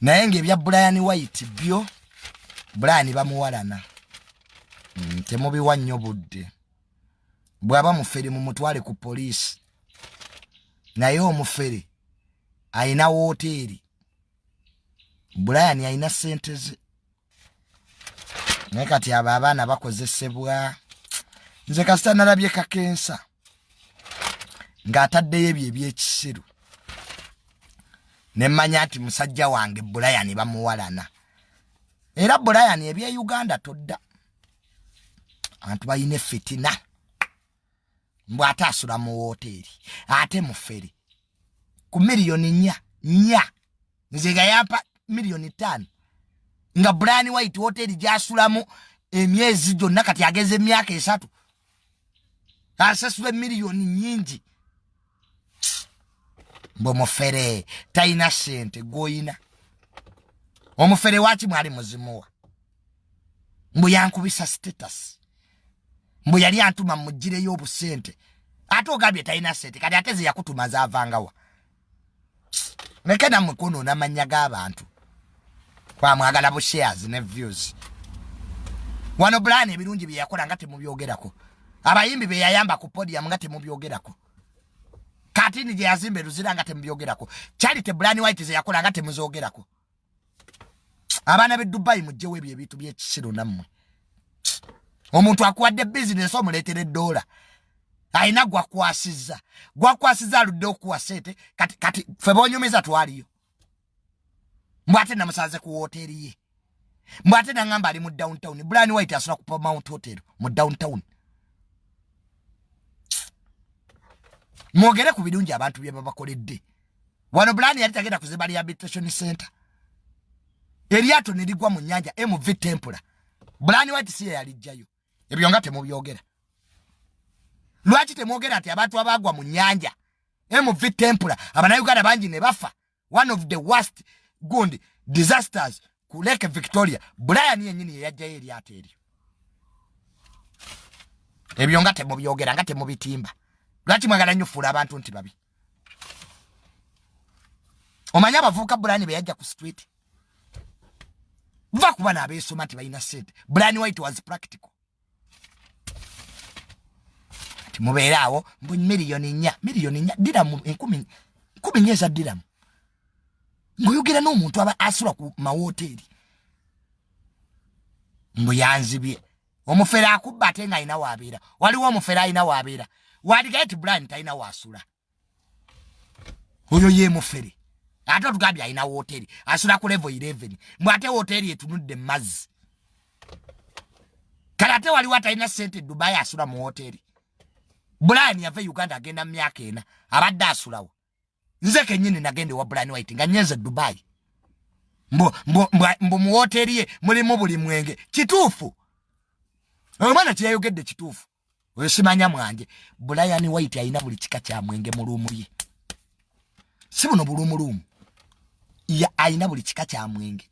naye ngebya Brian White byo Brian bamuwalana temubiwa nnyo budde bwaba mufere mu mutwale ku police naye omufere ayina hoteli Brian ayina sente ze naye kati abaana bakozesebwa nze kasita nalabye kakensa ng'ataddeyo ebyo ebyekisiru ne mmanya nti musajja wange Brian bamuwalana era Brian ebye Uganda todda abantu bayine fitina mbwata asula mu hoteli ate mufere ku milioni nya nzega yapa milioni 5 nga Brian White hoteli jasulamu emyezi gyonna kati ageze emyaka 3 asasula milioni nyingi mbo mufere taina sente goina omufere wachi mwali muzimuwa mbu yankubisa status mbu yali antuma mujire y'obusente ate ogambye taina sente kati ateze yakutuma zavangawa nekena mukono n'amanya g'abantu kwa mwagala bu shares ne views wano Brian ebirungi bye yakola ngate mubyogerako abayimbi be yayamba ku podium ngate mubyogerako katini je yazimbe ruzira ngate mubyogerako Charity Brian White ze yakola ngate muzogerako abana be Dubai mujje webye ebitu bye kisiro namwe omuntu akwadde business omuletere $1 aina gwakwasiza aludde okuwa sente kati febonyumiza twaliyo mbwate namusaze ku hoteli ye mbwate nangamba ali mu downtown Brian White asula ku Mount Hotel mu downtown mwogere ku birungi abantu bye babakoledde wano Brian yali tagenda kuziba rehabilitation center eryato nirigwa mu nyanja MV Tempura Brian White siye yalijjayo ebyo nga temubyogera lwaki temwogera ati abantu abagwa mu nyanja MV Tempura abanauganda bangi ne bafa one of the worst disasters ku Lake Victoria Brian yenyini yajjayo eryato eryo ebyo nga temubyogera nga temubitimba lwaki mwagala nnyo fuula abantu nti babi omanya abavubuka Brian be yajja ku street va kuba n'abeesoma nti balina sente Brian White was practical ati mubeeraawo mbu milioni 4 diramu 10 eza diramu ng'oyogera n'omuntu aba asula ku mahoteli mbu yanzibye omufere akubba ate nga alina waabeera waliwo omufere alina waabeera wadigaye ti Brian talina waasula oyo ye mufere ate otugambye alina hoteli asula ku level 11 mbu ate hoteli etunudde mazzi kale ate waliwo atalina sente Dubai asula mu hoteli Brian yava Uganda agenda myaka 4 abadde asulawo nze kenyini nagende wa Brian White nga nyenze Dubai mbu mu hoteli ye mulimu buli mwenge kituufu omwana kyeyayogedde kituufu oyo simanya mwanje Brian White alina buli kika kya mwenge mu luumu ye si buno bulumurumu ya alina buli kika kya mwenge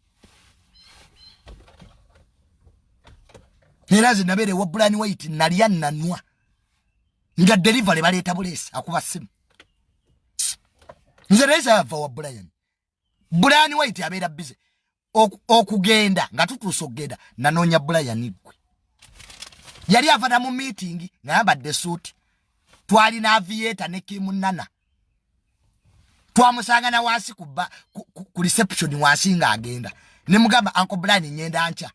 nerazi nabere wa Brian White nalya nanwa nga delivery baleeta bulesi akuba simu nze reza ava wa Brian White abeera busy okugenda nga tutuusa okugenda nanoonya Brian gwe yali avana mu meeting ngayambadde suuti twalina aviator ne kimunana twamusanga na wansi ku reception wansi nga agenda ne mugamba Uncle Brian nyenda ancha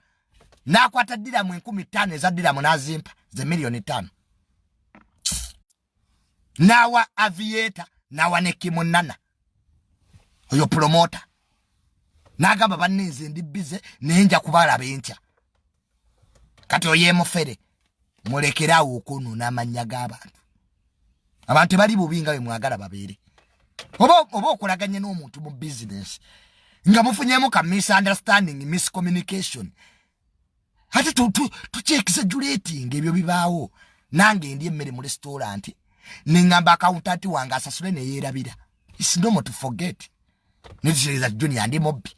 nakwata diramu 15 eza diramu nazimpa ze milioni 5 nawa aviator nawa ne kimunana oyo promoter nagamba banenze ndi bize nenja kubala bencha kati oye mufere mulekerawo okununa amanya g'abantu abantu bali bubinga we mwagala babeere oba okulaganye n'omuntu mu business nga mufunyemu ka misunderstanding miscommunication ate exaggerating ebyo bibaawo nange ndi emmere mu restaurant ningamba accountant wange asasule ne yeerabira it's normal to forget niziriza junior ndi mobbi